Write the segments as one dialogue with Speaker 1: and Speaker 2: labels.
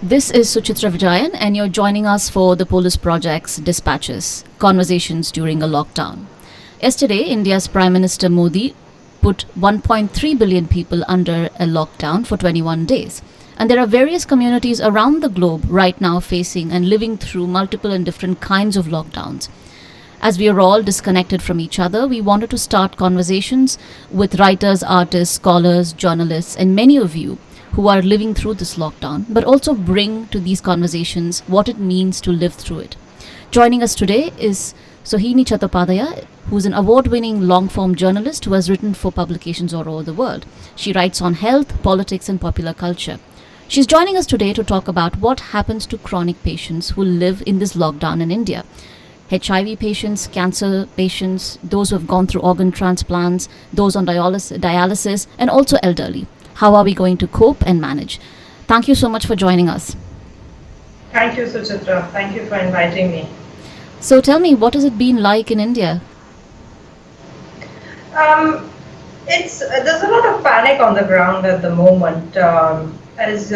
Speaker 1: This is Suchitra Vijayan, and you're joining us for the Polis Project's Dispatches, Conversations During a Lockdown. Yesterday, India's Prime Minister Modi put 1.3 billion people under a lockdown for 21 days. And there are various communities around the globe right now facing and living through multiple and different kinds of lockdowns. As we are all disconnected from each other, we wanted to start conversations with writers, artists, scholars, journalists, and many of you who are living through this lockdown, but also bring to these conversations what it means to live through it. Joining us today is Sohini Chattopadhyay, who's an award-winning long-form journalist who has written for publications all over the world. She writes on health, politics, and popular culture. She's joining us today to talk about what happens to chronic patients who live in this lockdown in India. HIV patients, cancer patients, those who have gone through organ transplants, those on dialysis, and also elderly. How are we going to cope and manage? Thank you so much for joining us.
Speaker 2: Thank you, Suchitra. Thank you for inviting me.
Speaker 1: So tell me, what has it been like in India?
Speaker 2: There's a lot of panic on the ground at the moment. As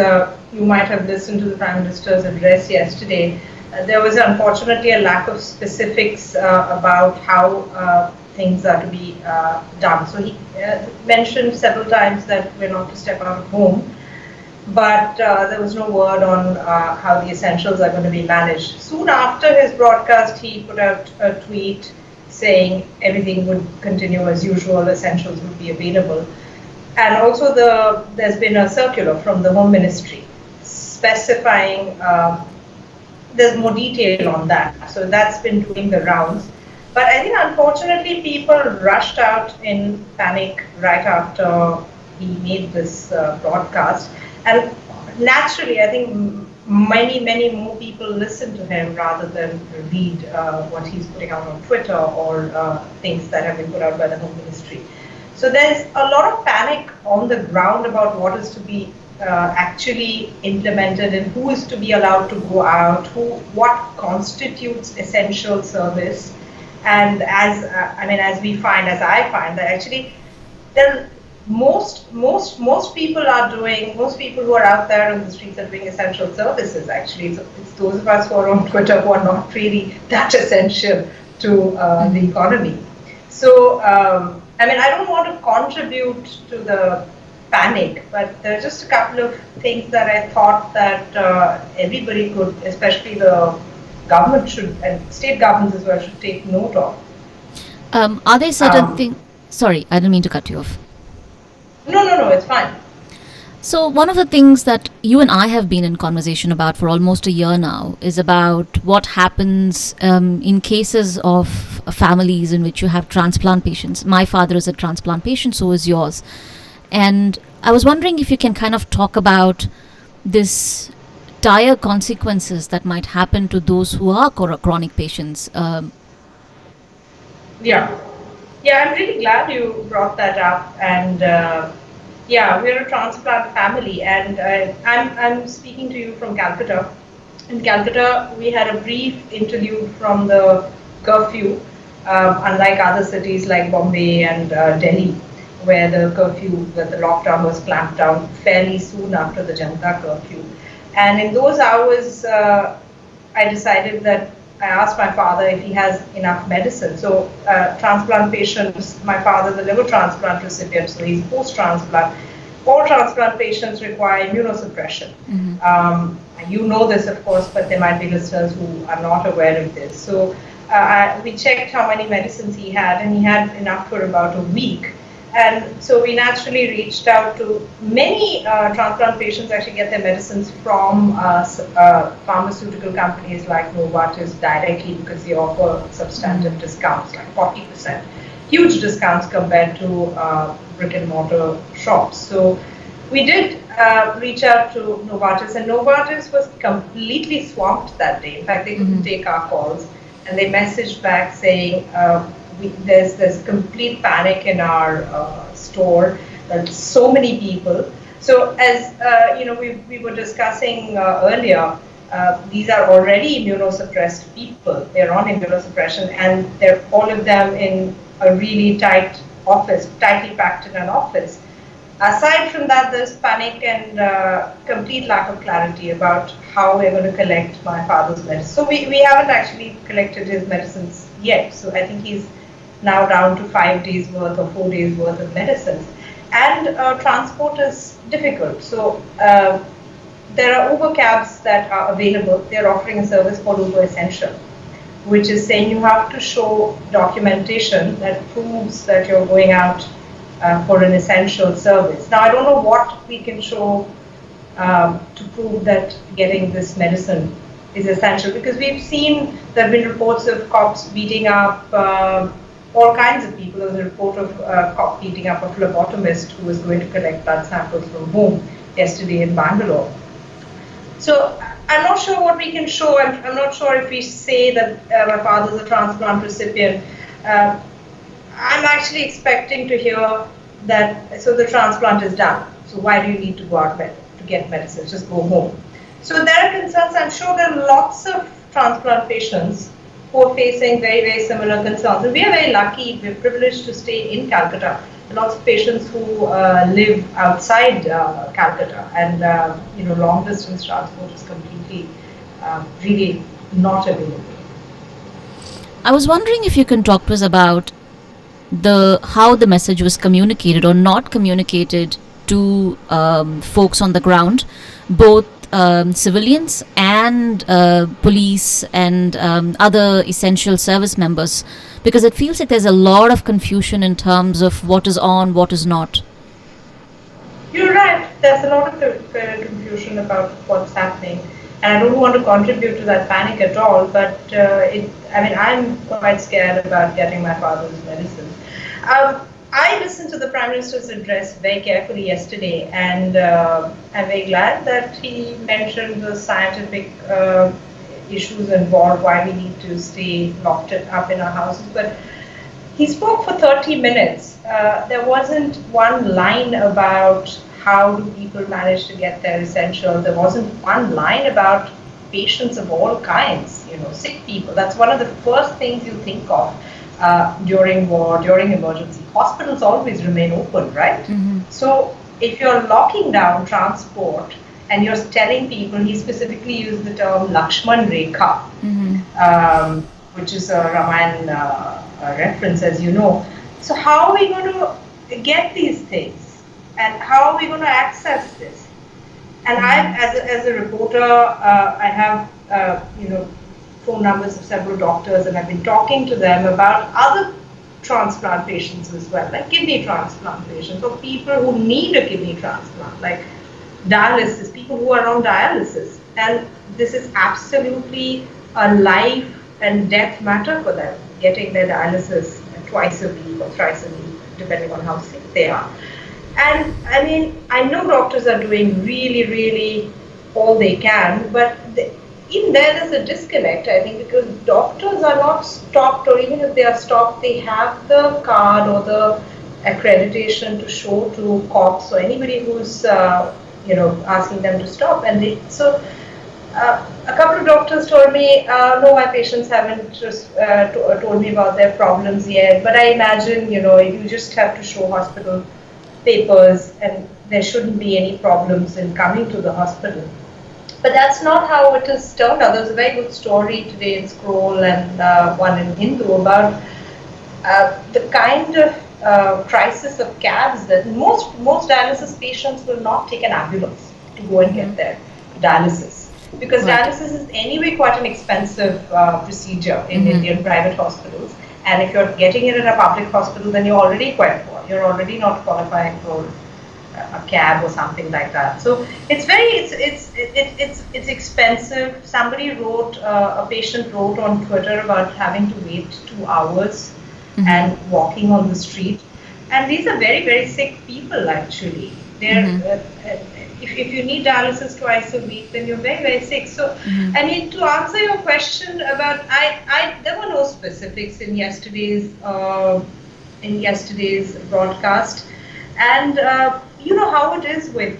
Speaker 2: you might have listened to the Prime Minister's address yesterday, there was unfortunately a lack of specifics about how things are to be done. So he mentioned several times that we're not to step out of home, but there was no word on how the essentials are going to be managed. Soon after his broadcast, he put out a tweet saying everything would continue as usual, essentials would be available. And also there's been a circular from the Home Ministry specifying there's more detail on that. So that's been doing the rounds. But I think unfortunately people rushed out in panic right after he made this broadcast. And naturally, I think many more people listen to him rather than read what he's putting out on Twitter or things that have been put out by the Home Ministry. So there's a lot of panic on the ground about what is to be actually implemented and who is to be allowed to go out, what constitutes essential service. And as I find that actually there most people who are out there on the streets are doing essential services. Actually, it's those of us who are on Twitter who are not really that essential to the economy. So I don't want to contribute to the panic, but there are just a couple of things that I thought that everybody could, especially the government should, and state governments as well, should take note of.
Speaker 1: Are there certain things? Sorry, I didn't mean to cut you off.
Speaker 2: No, it's fine.
Speaker 1: So one of the things that you and I have been in conversation about for almost a year now is about what happens in cases of families in which you have transplant patients. My father is a transplant patient, so is yours. And I was wondering if you can kind of talk about this dire consequences that might happen to those who are chronic patients.
Speaker 2: Yeah, I'm really glad you brought that up. And we're a transplant family, and I'm speaking to you from Calcutta. In Calcutta, we had a brief interlude from the curfew, unlike other cities like Bombay and Delhi, where the lockdown was clamped down fairly soon after the Janata curfew. And in those hours, I decided that I asked my father if he has enough medicine. So transplant patients, my father is a liver transplant recipient, so he's post-transplant. All transplant patients require immunosuppression. Mm-hmm. You know this, of course, but there might be listeners who are not aware of this. So we checked how many medicines he had, and he had enough for about a week. And so we naturally reached out to many transplant patients actually get their medicines from pharmaceutical companies like Novartis directly because they offer substantive discounts, like 40%. Huge discounts compared to brick and mortar shops. So we did reach out to Novartis, and Novartis was completely swamped that day. In fact, they couldn't take our calls, and they messaged back saying, there's complete panic in our store. There's so many people. So as we were discussing earlier, these are already immunosuppressed people. They're on immunosuppression, and they're all of them in a really tight office, tightly packed in an office. Aside from that, there's panic and complete lack of clarity about how we're going to collect my father's medicine. So we haven't actually collected his medicines yet. So I think he's now down to 5 days worth or 4 days worth of medicines. And transport is difficult. So there are Uber cabs that are available. They're offering a service called Uber Essential, which is saying you have to show documentation that proves that you're going out for an essential service. Now, I don't know what we can show to prove that getting this medicine is essential, because we've seen there have been reports of cops beating up all kinds of people. There was a report of a cop beating up a phlebotomist who was going to collect blood samples from home yesterday in Bangalore. So I'm not sure what we can show. I'm not sure if we say that my father's a transplant recipient. I'm actually expecting to hear that, so the transplant is done. So why do you need to go out to get medicine? Just go home. So there are concerns. I'm sure there are lots of transplant patients who are facing very, very similar concerns. And we are very lucky, we're privileged to stay in Calcutta. Lots of patients who live outside Calcutta, and long distance transport is completely, really not available.
Speaker 1: I was wondering if you can talk to us about how the message was communicated or not communicated to folks on the ground, both civilians and police and other essential service members, because it feels like there's a lot of confusion in terms of what is on, what is not.
Speaker 2: You're right. There's a lot of confusion about what's happening, and I don't want to contribute to that panic at all. But I'm quite scared about getting my father's medicine. I listened to the Prime Minister's address very carefully yesterday, and I'm very glad that he mentioned the scientific issues involved, why we need to stay locked up in our houses. But he spoke for 30 minutes. There wasn't one line about how do people manage to get their essentials. There wasn't one line about patients of all kinds, sick people. That's one of the first things you think of during war, during emergency. Hospitals always remain open, right?
Speaker 1: Mm-hmm.
Speaker 2: So if you're locking down transport and you're telling people, he specifically used the term Lakshman Rekha,
Speaker 1: Mm-hmm.
Speaker 2: Which is a Ramayana reference, as you know. So how are we going to get these things? And how are we going to access this? And as a reporter, I have, phone numbers of several doctors, and I've been talking to them about other transplant patients as well, like kidney transplant patients, or people who need a kidney transplant, like dialysis, people who are on dialysis. And this is absolutely a life and death matter for them, getting their dialysis twice a week or thrice a week, depending on how sick they are. And I know doctors are doing really, really all they can, but even there's a disconnect, I think, because doctors are not stopped, or even if they are stopped, they have the card or the accreditation to show to cops or anybody who's asking them to stop. And a couple of doctors told me, no, my patients haven't just told me about their problems yet, but I imagine, you just have to show hospital papers and there shouldn't be any problems in coming to the hospital. But that's not how it has turned out. There's a very good story today in Scroll and one in Hindu about the kind of crisis of cabs that most dialysis patients will not take an ambulance to go and get their dialysis. Because dialysis is anyway quite an expensive procedure in Indian private hospitals. And if you're getting it in a public hospital, then you're already quite poor. You're already not qualifying for a cab or something like that. So it's it's expensive. Somebody wrote, a patient wrote on Twitter about having to wait 2 hours and walking on the street. And these are very, very sick people actually. They're if you need dialysis twice a week, then you're very, very sick. So, to answer your question about, there were no specifics in yesterday's broadcast, and you know how it is with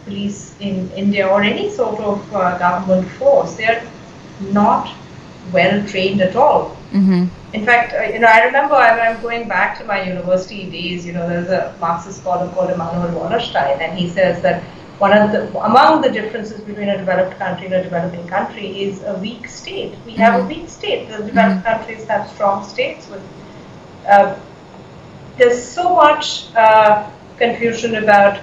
Speaker 2: police in India or any sort of government force. They're not well trained at all. In fact, I remember when I'm going back to my university days, there's a Marxist scholar called Emanuel Wallerstein, and he says that among the differences between a developed country and a developing country is a weak state. We have a weak state. The developed countries have strong states with there's so much confusion about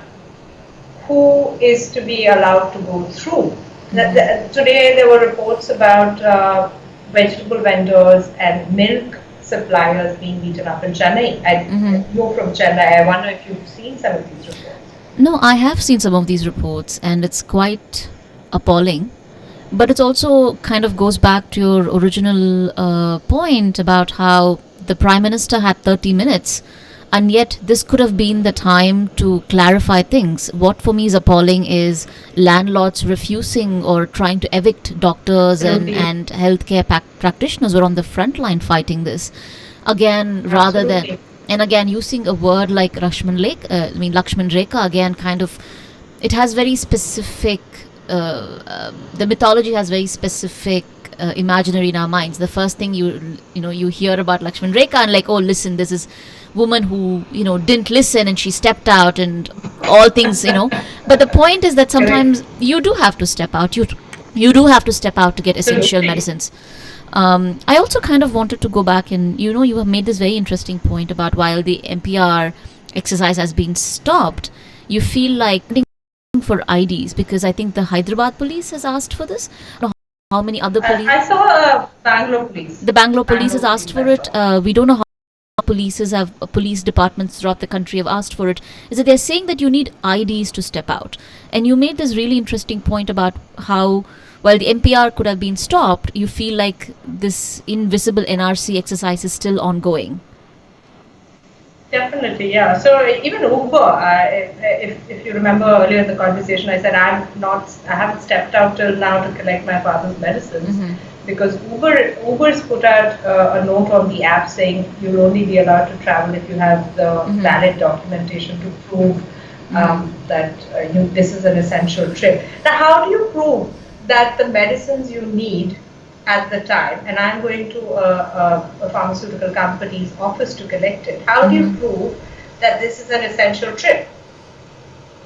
Speaker 2: who is to be allowed to go through. Today there were reports about vegetable vendors and milk suppliers being beaten up in Chennai. You're from Chennai. I wonder if you've seen some of these reports.
Speaker 1: No, I have seen some of these reports, and it's quite appalling. But it also kind of goes back to your original point about how the Prime Minister had 30 minutes, and yet this could have been the time to clarify things. What for me is appalling is landlords refusing or trying to evict doctors and healthcare practitioners who are on the front line fighting this. Again, rather than, and again, using a word like Lakshman Rekha, again, kind of, it has very specific, the mythology has very specific imaginary in our minds. The first thing you hear about Lakshman Rekha, and like, oh, listen, this is woman who didn't listen and she stepped out and all things. But the point is that sometimes you do have to step out. You do have to step out to get essential medicines. I also kind of wanted to go back and you have made this very interesting point about while the NPR exercise has been stopped, you feel like for IDs, because I think the Hyderabad police has asked for this. How many other police?
Speaker 2: I saw Bangalore police.
Speaker 1: The Bangalore police has asked for it. We don't know how police departments throughout the country have asked for it. Is that they're saying that you need IDs to step out. And you made this really interesting point about how while the NPR could have been stopped, you feel like this invisible NRC exercise is still ongoing.
Speaker 2: Definitely, yeah. So even Uber, if you remember earlier in the conversation, I said I haven't stepped out till now to collect my father's medicines because Uber's put out a note on the app saying you'll only be allowed to travel if you have the valid documentation to prove that this is an essential trip. Now, how do you prove that the medicines you need at the time, and I'm going to a pharmaceutical company's office to collect it, how do you prove that this is an essential trip?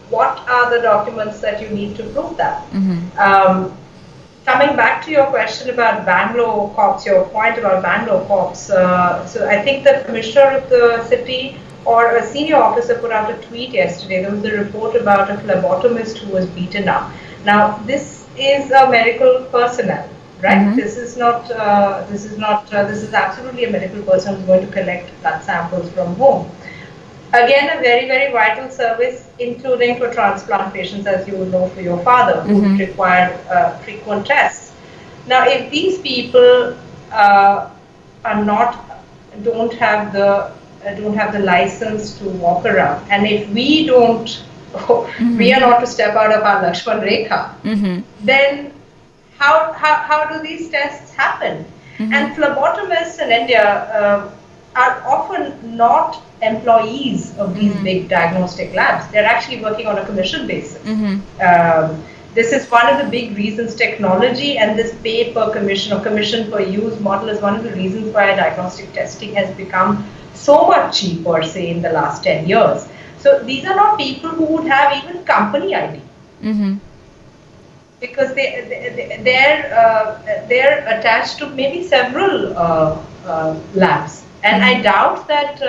Speaker 2: What are the documents that you need to prove that? Coming back to your question about Bangalore cops, your point about Bangalore cops, so I think the commissioner of the city or a senior officer put out a tweet yesterday. There was a report about a phlebotomist who was beaten up. Now, this is a medical personnel, right? This is absolutely a medical person who's going to collect blood samples from home. Again, a very, very vital service, including for transplant patients, as you would know, for your father, who would require frequent tests. Now, if these people don't have the license to walk around, and if we we are not to step out of our Lakshman Rekha, then how do these tests happen? And phlebotomists in India are often not employees of these big diagnostic labs. They're actually working on a commission basis. This is one of the big reasons technology and this pay per commission or commission per use model is one of the reasons why diagnostic testing has become so much cheaper, say, in the last 10 years. So these are not people who would have even company ID. Because they're attached to maybe several labs. And I doubt that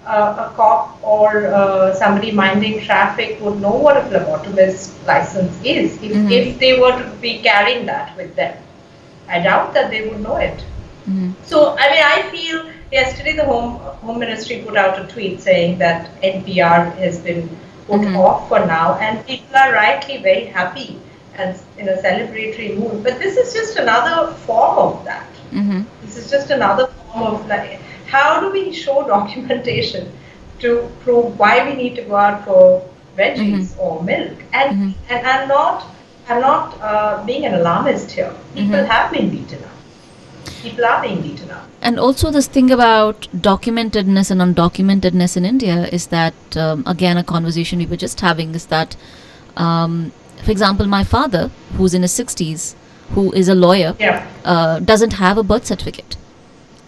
Speaker 2: a cop or somebody minding traffic would know what a phlebotomist license is if they were to be carrying that with them. I doubt that they would know it. So, I mean, I feel yesterday the Home Ministry put out a tweet saying that NPR has been put off for now, and people are rightly very happy and in a celebratory mood. But this is just another form of that. This is just another form of like, how do we show documentation to prove why we need to go out for veggies or milk? And I'm not being an alarmist here. People have been beaten up. People are being beaten up.
Speaker 1: And also this thing about documentedness and undocumentedness in India is that, again, a conversation we were just having is that, for example, my father, who's in his 60s, who is a lawyer,
Speaker 2: Yeah.
Speaker 1: doesn't have a birth certificate,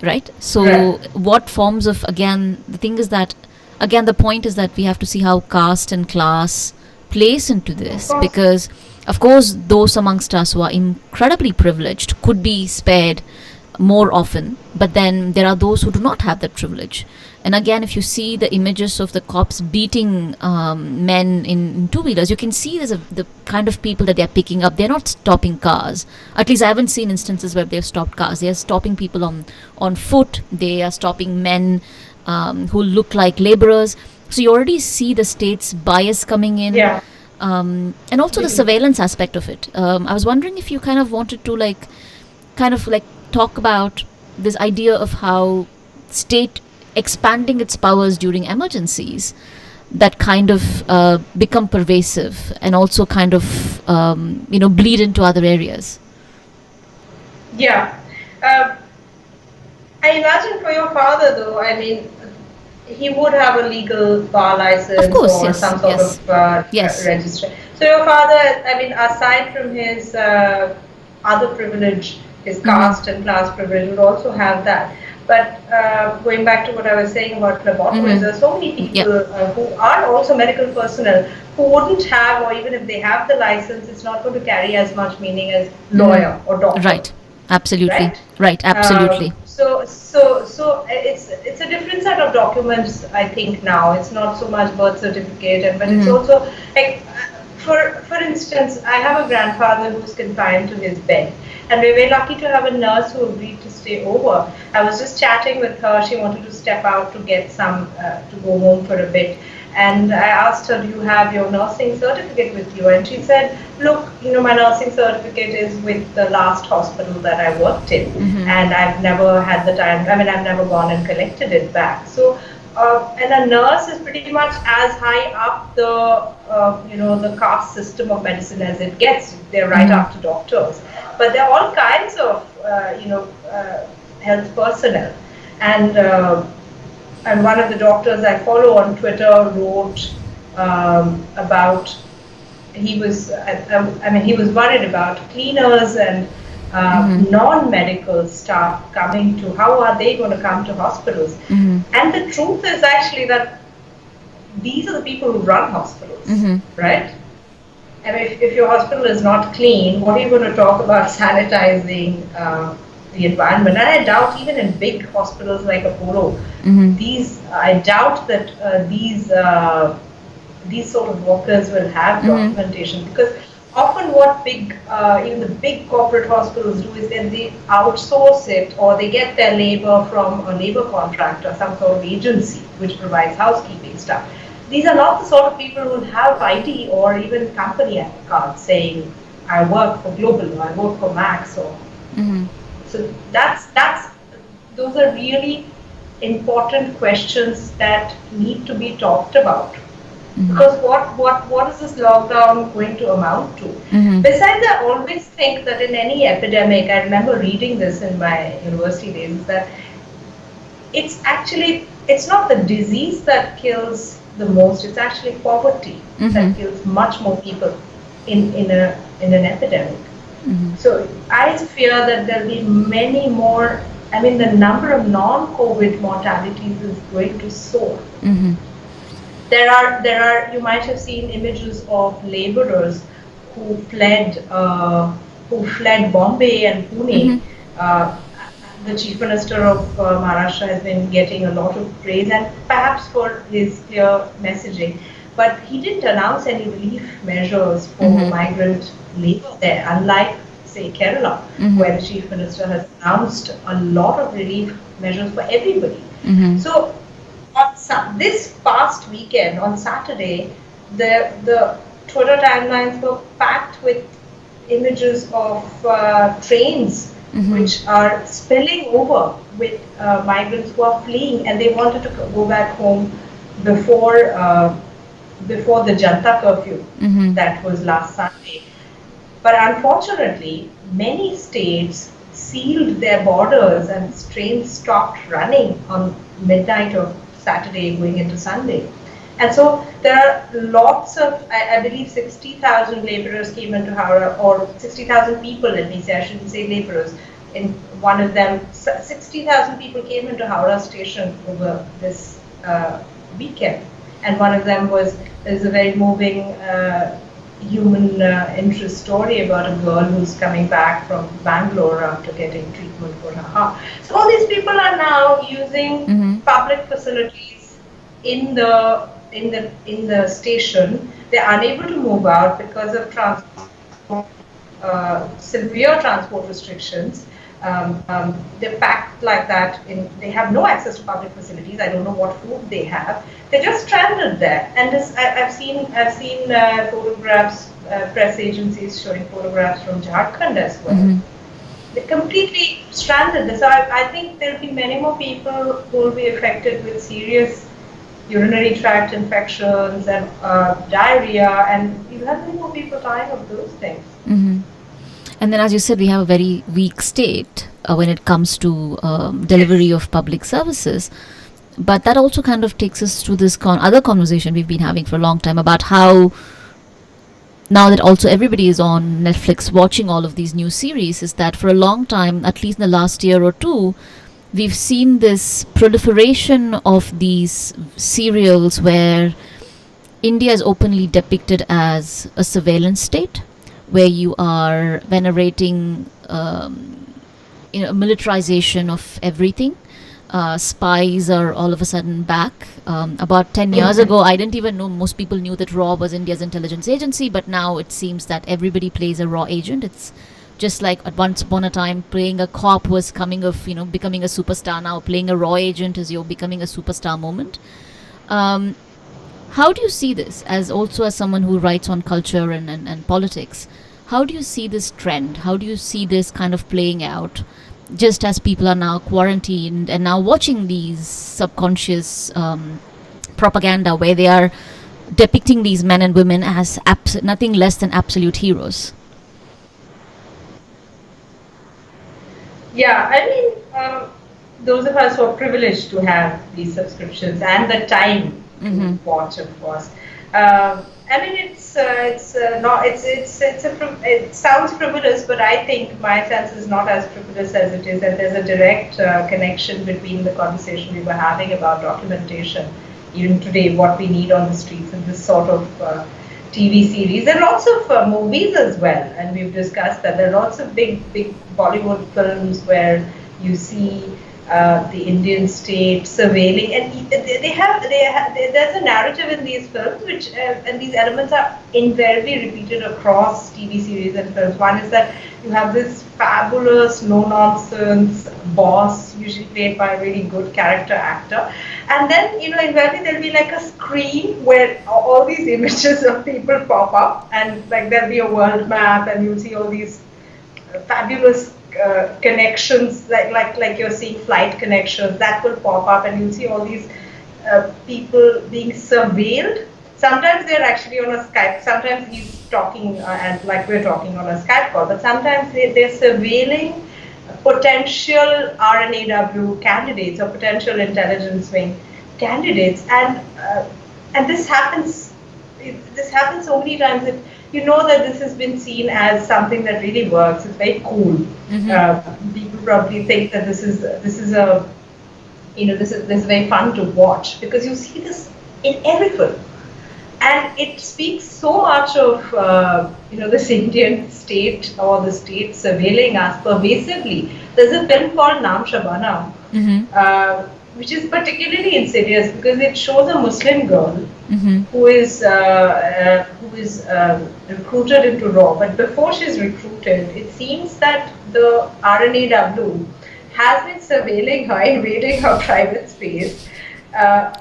Speaker 1: right? So,
Speaker 2: Right.
Speaker 1: what forms of, again, the thing is that, again, the point is that we have to see how caste and class plays into
Speaker 2: Of
Speaker 1: this,
Speaker 2: course.
Speaker 1: because, of course, those amongst us who are incredibly privileged could be spared more often, but then there are those who do not have that privilege. And again, if you see the images of the cops beating men in two-wheelers, you can see the kind of people that they're picking up. They're not stopping cars. At least I haven't seen instances where they've stopped cars. They are stopping people on foot. They are stopping men who look like laborers. So you already see the state's bias coming in,
Speaker 2: Yeah.
Speaker 1: and also the
Speaker 2: Absolutely.
Speaker 1: surveillance aspect of it. I was wondering if you kind of wanted to kind of talk about this idea of how state expanding its powers during emergencies that kind of become pervasive and also kind of bleed into other areas.
Speaker 2: Yeah. Uh, I imagine for your father, though, I mean, he would have a legal bar
Speaker 1: Of
Speaker 2: license
Speaker 1: course,
Speaker 2: or
Speaker 1: yes,
Speaker 2: some sort
Speaker 1: yes,
Speaker 2: of
Speaker 1: yes.
Speaker 2: register. So your father, I mean, aside from his other privilege, his
Speaker 1: Mm-hmm.
Speaker 2: caste and class privilege, would also have that. But going back to what I was saying about phlebotomists, there are so many
Speaker 1: Mm-hmm. Yep.
Speaker 2: people who are also medical personnel who wouldn't have, or even if they have the license, it's not going to carry as much meaning as lawyer or
Speaker 1: Mm-hmm.
Speaker 2: doctor,
Speaker 1: Right. Absolutely.
Speaker 2: right?
Speaker 1: Right. Absolutely.
Speaker 2: So it's a different set of documents. I think now it's not so much birth certificate, and but it's
Speaker 1: Mm-hmm.
Speaker 2: also like for instance, I have a grandfather who's confined to his bed, and we were lucky to have a nurse who agreed to stay over. I was just chatting with her. She wanted to step out to get some to go home for a bit. And I asked her, do you have your nursing certificate with you? And she said, look, my nursing certificate is with the last hospital that I worked in.
Speaker 1: Mm-hmm.
Speaker 2: And I've never had the time, I mean, I've never gone and collected it back. So, and a nurse is pretty much as high up the caste system of medicine as it gets. They're right
Speaker 1: Mm-hmm.
Speaker 2: up to doctors. But there are all kinds of, health personnel. And and one of the doctors I follow on Twitter wrote about I mean he was worried about cleaners and
Speaker 1: Mm-hmm.
Speaker 2: non-medical staff coming to how are they going to come to hospitals,
Speaker 1: Mm-hmm.
Speaker 2: and the truth is actually that these are the people who run hospitals,
Speaker 1: Mm-hmm.
Speaker 2: right? I mean, if your hospital is not clean, what are you going to talk about sanitizing the environment? And I doubt even in big hospitals like Apollo,
Speaker 1: Mm-hmm.
Speaker 2: I doubt that these sort of workers will have
Speaker 1: Mm-hmm.
Speaker 2: documentation, because often what even the big corporate hospitals do is then they outsource it, or they get their labor from a labor contractor, some sort of agency which provides housekeeping stuff. These are not the sort of people who have ID or even company cards saying, I work for Global or I work for Max. Or
Speaker 1: Mm-hmm.
Speaker 2: so that's those are really important questions that need to be talked about.
Speaker 1: Mm-hmm.
Speaker 2: Because what is this lockdown going to amount to?
Speaker 1: Mm-hmm.
Speaker 2: Besides, I always think that in any epidemic, I remember reading this in my university days, that it's not the disease that kills the most, it's actually poverty
Speaker 1: Mm-hmm.
Speaker 2: that kills much more people in an epidemic.
Speaker 1: Mm-hmm.
Speaker 2: So I fear that there'll be many more. I mean, the number of non-COVID mortalities is going to soar.
Speaker 1: Mm-hmm.
Speaker 2: You might have seen images of laborers who fled Bombay and Pune.
Speaker 1: Mm-hmm.
Speaker 2: Uh, the Chief Minister of Maharashtra has been getting a lot of praise, and perhaps for his clear messaging. But he didn't announce any relief measures for
Speaker 1: Mm-hmm.
Speaker 2: migrant labor there, unlike, say, Kerala,
Speaker 1: Mm-hmm.
Speaker 2: where the Chief Minister has announced a lot of relief measures for everybody.
Speaker 1: Mm-hmm.
Speaker 2: So this past weekend on Saturday, the Twitter timelines were packed with images of trains
Speaker 1: Mm-hmm.
Speaker 2: which are spilling over with migrants who are fleeing, and they wanted to go back home before before the Janta curfew
Speaker 1: Mm-hmm.
Speaker 2: that was last Sunday. But unfortunately, many states sealed their borders and trains stopped running on midnight of Saturday going into Sunday. And so there are lots of, I believe 60,000 laborers came into Howrah, or 60,000 people, let me say, I shouldn't say laborers. In one of them, 60,000 people came into Howrah station over this weekend. And one of them is a very moving human interest story about a girl who's coming back from Bangalore after getting treatment for her heart. So all these people are now using public facilities in the station. They're unable to move out because of severe transport restrictions. They're packed like that. They have no access to public facilities. I don't know what food they have. They're just stranded there. And I've seen photographs, press agencies showing photographs from Jharkhand as well. They're completely stranded. So I think there'll be many more people who will be affected with serious urinary tract infections and diarrhea, and you'll have many more people dying of those things.
Speaker 1: And then, as you said, we have a very weak state when it comes to delivery of public services. But that also kind of takes us to this other conversation we've been having for a long time about how now that also everybody is on Netflix watching all of these new series, is that for a long time, at least in the last year or two, we've seen this proliferation of these serials where India is openly depicted as a surveillance state, where you are venerating militarization of everything. Spies are all of a sudden back. About 10 years ago, I didn't even know, most people knew that RAW was India's intelligence agency, but now it seems that everybody plays a RAW agent. It's just like at once upon a time playing a cop was becoming a superstar. Now playing a RAW agent is you're becoming a superstar moment. How do you see this, as someone who writes on culture and politics? How do you see this trend? How do you see this kind of playing out, just as people are now quarantined and now watching these subconscious propaganda where they are depicting these men and women as nothing less than absolute heroes?
Speaker 2: Yeah, I mean, those of us who are privileged to have these subscriptions and the time to watch, of course. I mean, it sounds frivolous, but I think my sense is not as frivolous as it is, and there's a direct connection between the conversation we were having about documentation, even today, what we need on the streets, and this sort of TV series. There are lots of movies as well, and we've discussed that. There are lots of big Bollywood films where you see the Indian state surveilling, and there's a narrative in these films which and these elements are invariably repeated across TV series and films. One is that you have this fabulous no-nonsense boss, usually played by a really good character actor, and then invariably there'll be like a screen where all these images of people pop up, and like there'll be a world map, and you'll see all these fabulous connections, like you're seeing flight connections that will pop up, and you'll see all these people being surveilled. Sometimes they're actually on a Skype. Sometimes he's talking and like we're talking on a Skype call. But sometimes they're surveilling potential RNAW candidates or potential intelligence wing candidates, and this happens. This happens so many times that you know that this has been seen as something that really works. It's very cool. People probably think that this is very fun to watch because you see this in every film, and it speaks so much of this Indian state or the state surveilling us pervasively. There's a film called Naam Shabana, which is particularly insidious because it shows a Muslim girl who is recruited into RAW. But before she's recruited, it seems that the RNAW has been surveilling her, invading her private space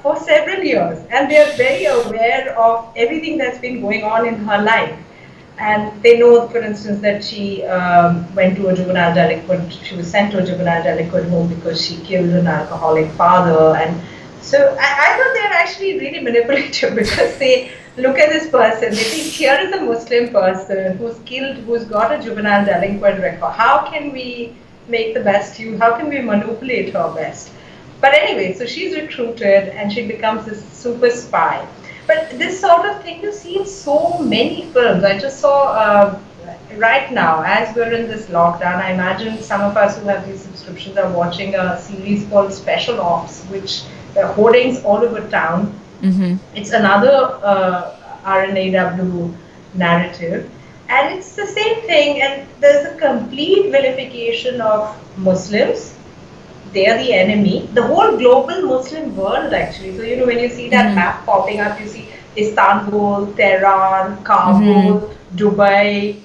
Speaker 2: for several years, and they are very aware of everything that's been going on in her life. And they know, for instance, that she went to a juvenile delinquent, she was sent to a juvenile delinquent home because she killed an alcoholic father. And so I thought they're actually really manipulative because they look at this person, they think here is a Muslim person who's killed, who's got a juvenile delinquent record. How can we make the best use? How can we manipulate her best? But anyway, so she's recruited and she becomes this super spy. But this sort of thing you see in so many films. I just saw right now, as we're in this lockdown, I imagine some of us who have these subscriptions are watching a series called Special Ops, which there are hoardings all over town.
Speaker 1: Mm-hmm.
Speaker 2: It's another RNAW narrative, and it's the same thing. And there's a complete vilification of Muslims. They are the enemy. The whole global Muslim world, actually. So, when you see that
Speaker 1: Mm-hmm.
Speaker 2: map popping up, you see Istanbul, Tehran,
Speaker 1: Mm-hmm.
Speaker 2: Kabul, Dubai,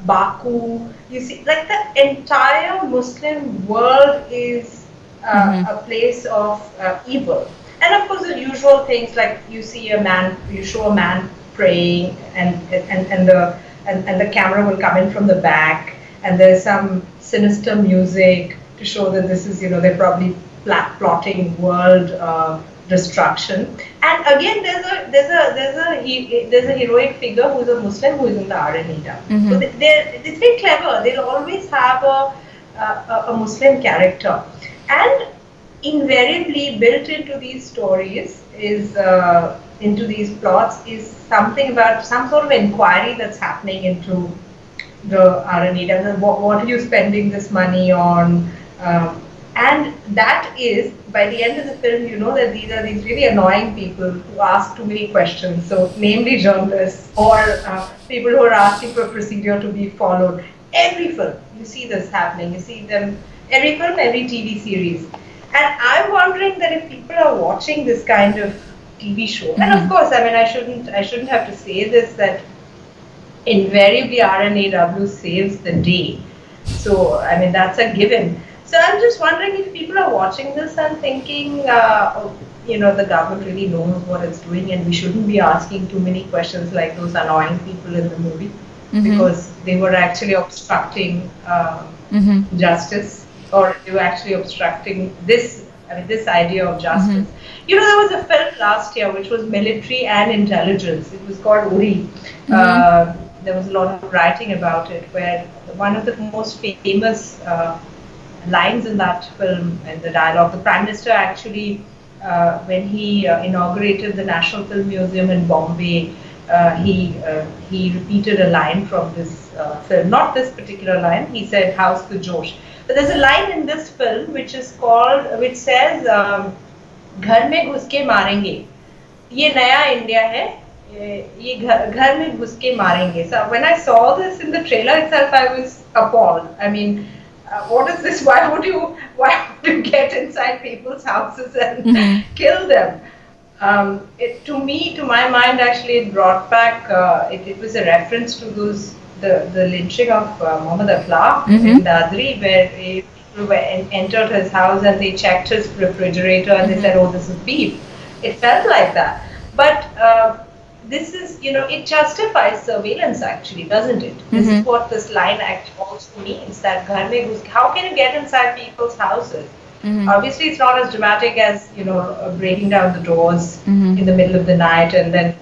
Speaker 2: Baku. You see, like the entire Muslim world is
Speaker 1: Mm-hmm.
Speaker 2: a place of evil. And of course, the usual things like you show a man praying, and the camera will come in from the back, and there's some sinister music to show that this is, they're probably plotting world destruction. And again, there's a heroic figure who's a Muslim who is in the RNA. So
Speaker 1: Mm-hmm.
Speaker 2: it's very clever. They'll always have a Muslim character, and invariably built into these stories is into these plots is something about some sort of inquiry that's happening into the R&D. And what are you spending this money on? And that is, by the end of the film, you know that these are these really annoying people who ask too many questions. So, namely journalists or people who are asking for a procedure to be followed. Every film, you see this happening. You see them, every film, every TV series. And I'm wondering that if people are watching this kind of TV show, and of
Speaker 1: Mm-hmm.
Speaker 2: course, I mean, I shouldn't have to say this, that invariably RNAW saves the day. So, I mean, that's a given. So, I'm just wondering if people are watching this and thinking, oh, the government really knows what it's doing, and we shouldn't be asking too many questions like those annoying people in the movie,
Speaker 1: Mm-hmm.
Speaker 2: because they were actually obstructing
Speaker 1: Mm-hmm.
Speaker 2: justice, or they were actually obstructing this idea of
Speaker 1: Mm-hmm.
Speaker 2: justice. There was a film last year which was military and intelligence. It was called Uri.
Speaker 1: Mm-hmm.
Speaker 2: There was a lot of writing about it, where one of the most famous lines in that film and the dialogue, the Prime Minister actually, when he inaugurated the National Film Museum in Bombay, he repeated a line from this film. Not this particular line. He said, "How's the Josh?" But there's a line in this film which says, "घर में घुस के मारेंगे." ये नया India है. ये घर में घुस के मारेंगे. So when I saw this in the trailer itself, I was appalled. I mean, what is this? Why would you get inside people's houses and
Speaker 1: Mm-hmm.
Speaker 2: kill them? To my mind, actually, it brought back. It was a reference to the lynching of Muhammad Aflaq
Speaker 1: Mm-hmm.
Speaker 2: in Dadri, where people entered his house and they checked his refrigerator and they
Speaker 1: Mm-hmm.
Speaker 2: said, "Oh, this is beef." It felt like that, but this is, it justifies surveillance, actually, doesn't it? This is
Speaker 1: Mm-hmm.
Speaker 2: what this line also means, that ghar mein how can you get inside people's houses?
Speaker 1: Mm-hmm.
Speaker 2: Obviously, it's not as dramatic as, breaking down the doors
Speaker 1: Mm-hmm.
Speaker 2: in the middle of the night and then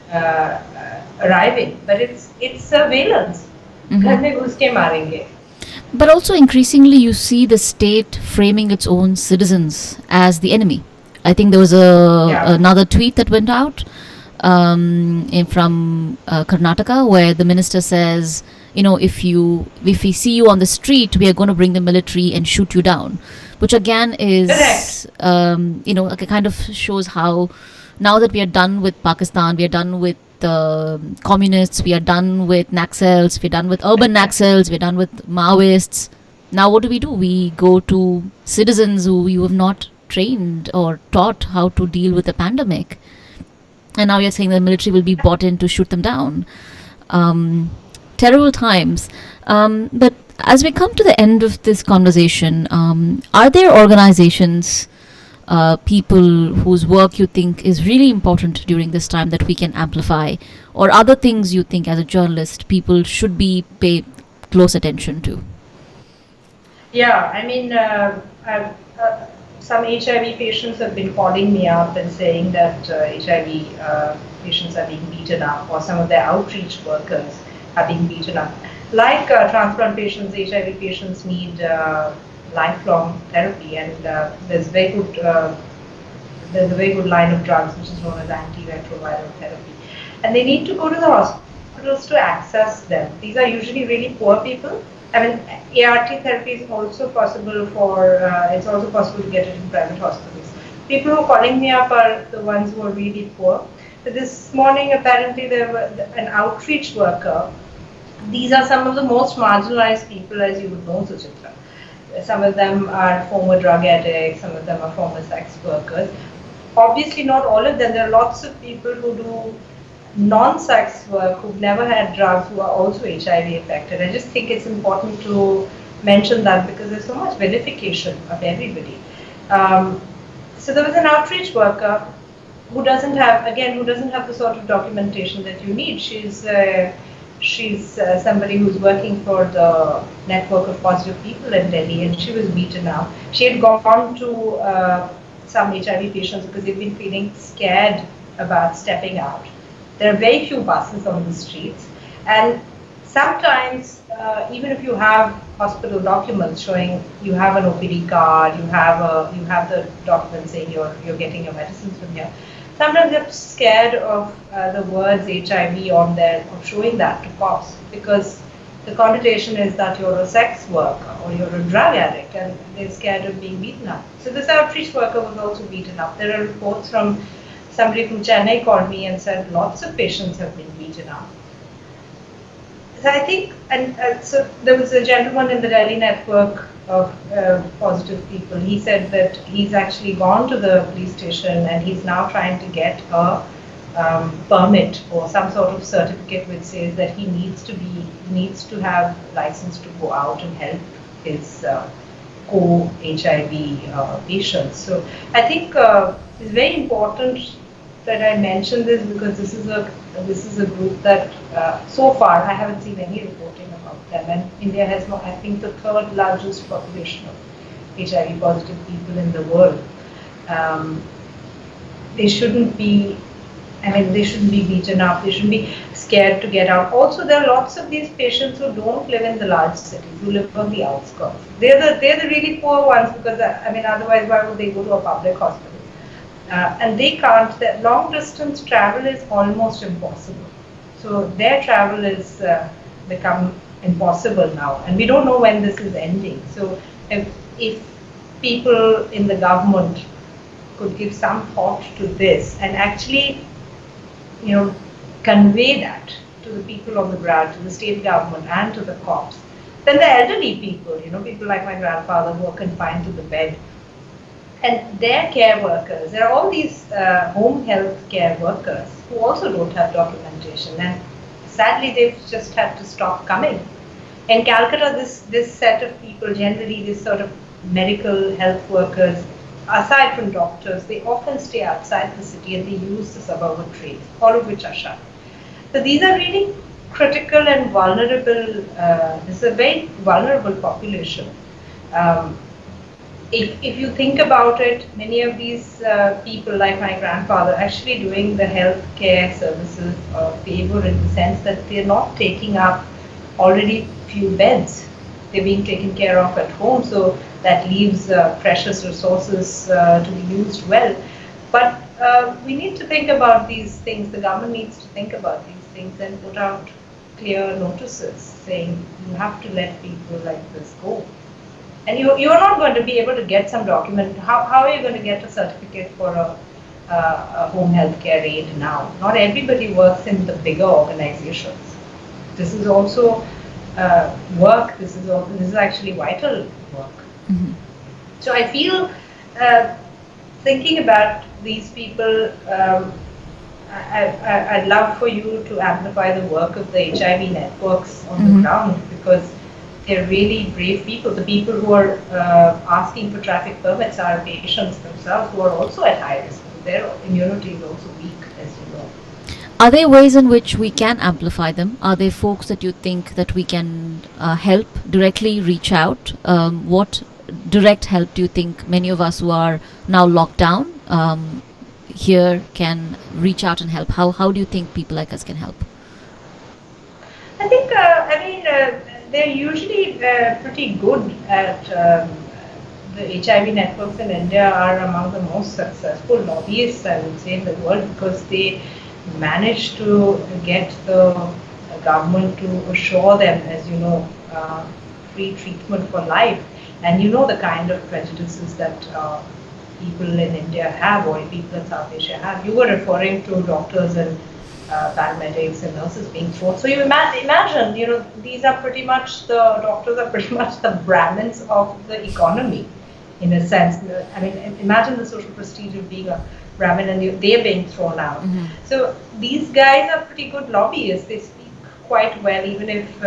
Speaker 2: arriving, but it's surveillance.
Speaker 1: Mm-hmm.
Speaker 2: Ghar mein ghus ke marenge.
Speaker 1: But also increasingly, you see the state framing its own citizens as the enemy. I think there was
Speaker 2: Yeah.
Speaker 1: another tweet that went out from Karnataka, where the minister says, if we see you on the street, we are going to bring the military and shoot you down, which again
Speaker 2: Correct.
Speaker 1: is, kind of shows how now that we are done with Pakistan, we are done with the communists, we are done with Naxals, we're done with urban Naxals, we're done with Maoists. Now, what do? We go to citizens who you have not trained or taught how to deal with the pandemic. And now you're saying the military will be brought in to shoot them down. Terrible times. But as we come to the end of this conversation, are there organizations, people whose work you think is really important during this time that we can amplify, or other things you think as a journalist people should be pay close attention to?
Speaker 2: Yeah, I mean, some HIV patients have been calling me up and saying that HIV patients are being beaten up, or some of their outreach workers are being beaten up. Like transplant patients, HIV patients need lifelong therapy, and there's very good there's a very good line of drugs which is known as antiretroviral therapy. And they need to go to the hospitals to access them. These are usually really poor people. I mean, ART therapy is also possible it's also possible to get it in private hospitals. People who are calling me up are the ones who are really poor. So this morning, apparently, there was an outreach worker. These are some of the most marginalized people, as you would know, Suchitra. Some of them are former drug addicts, some of them are former sex workers. Obviously, not all of them. There are lots of people who do non-sex work, who've never had drugs, who are also HIV affected. I just think it's important to mention that because there's so much vilification of everybody. Um, so there was an outreach worker who doesn't have the sort of documentation that you need. She's somebody who's working for the network of positive people in Delhi, and she was beaten up. She had gone to some HIV patients because they've been feeling scared about stepping out. There are very few buses on the streets, and sometimes even if you have hospital documents showing you have an OPD card, you have the document saying you're getting your medicines from here. Sometimes they're scared of the words HIV on there, of showing that to cops, because the connotation is that you're a sex worker or you're a drug addict, and they're scared of being beaten up. So this outreach worker was also beaten up. There are reports from somebody from Chennai called me and said lots of patients have been beaten up. So I think, and so there was a gentleman in the Delhi network of positive people. He said that he's actually gone to the police station and he's now trying to get a permit or some sort of certificate which says that he needs to have license to go out and help his co-HIV patients. So I think it's very important that I mention this because this is a group that so far I haven't seen any reporting about them, and India has I think the third largest population of HIV positive people in the world. Um, they shouldn't be. I mean, they shouldn't be beaten up. They shouldn't be scared to get out. Also, there are lots of these patients who don't live in the large cities, who live on the outskirts. They're the really poor ones because I mean, otherwise, why would they go to a public hospital? And they can't. The long distance travel is almost impossible. So their travel is become impossible now, and we don't know when this is ending. So if people in the government could give some thought to this and actually, convey that to the people on the ground, to the state government and to the cops, then the elderly people, people like my grandfather who are confined to the bed, and their care workers, there are all these home health care workers who also don't have documentation, and sadly they've just had to stop coming. In Calcutta, this set of people, generally this sort of medical health workers, aside from doctors, they often stay outside the city and they use the suburban trains, all of which are shut. So these are really critical and vulnerable, this is a very vulnerable population. If you think about it, many of these people, like my grandfather, actually doing the health care services a favor in the sense that they're not taking up already few beds. They're being taken care of at home, so that leaves precious resources to be used well. But we need to think about these things. The government needs to think about these things and put out clear notices saying you have to let people like this go. And you're not going to be able to get some document. How are you going to get a certificate for a home health care aid now? Not everybody works in the bigger organizations. This is also work. This is actually vital work.
Speaker 1: Mm-hmm.
Speaker 2: So I feel thinking about these people, I'd love for you to amplify the work of the HIV networks on the ground, because they're really brave people. The people who are asking for traffic permits are patients themselves who are also at high risk. Their immunity is also weak, as you know.
Speaker 1: Are there ways in which we can amplify them? Are there folks that you think that we can help directly reach out? What direct help do you think many of us who are now locked down here can reach out and help? How do you think people like us can help?
Speaker 2: I think, they're usually pretty good at the HIV networks in India are among the most successful lobbyists, I would say, in the world, because they managed to get the government to assure them, as you know, free treatment for life. And you know the kind of prejudices that people in India have, or people in South Asia have. You were referring to doctors and paramedics and nurses being thrown. So you imagine, you know, these are pretty much the doctors are pretty much the Brahmins of the economy, in a sense. I mean, imagine the social prestige of being a Brahmin and they're being thrown out.
Speaker 1: Mm-hmm.
Speaker 2: So these guys are pretty good lobbyists. They speak quite well, even if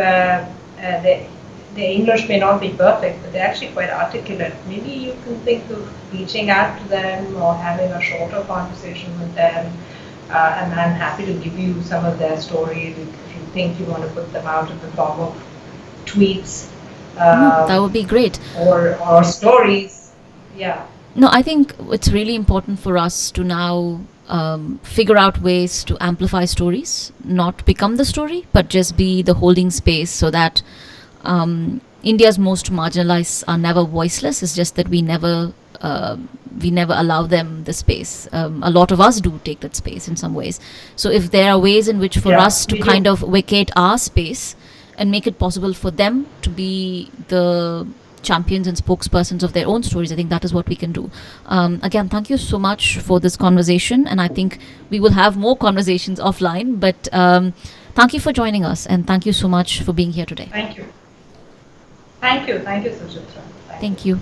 Speaker 2: the English may not be perfect, but they're actually quite articulate. Maybe you can think of reaching out to them or having a shorter conversation with them. And I'm happy to give you some of their stories if you think you want to put them out in the form of tweets.
Speaker 1: That would be great.
Speaker 2: Or stories. Yeah.
Speaker 1: No, I think it's really important for us to now figure out ways to amplify stories, not become the story, but just be the holding space so that India's most marginalized are never voiceless. It's just that we never allow them the space. A lot of us do take that space in some ways. So if there are ways in which for us to kind of vacate our space and make it possible for them to be the champions and spokespersons of their own stories, I think that is what we can do. Again, thank you so much for this conversation, and I think we will have more conversations offline, but thank you for joining us, and thank you so much for being here today.
Speaker 2: Thank you. Thank you, Suchitra.
Speaker 1: Thank you.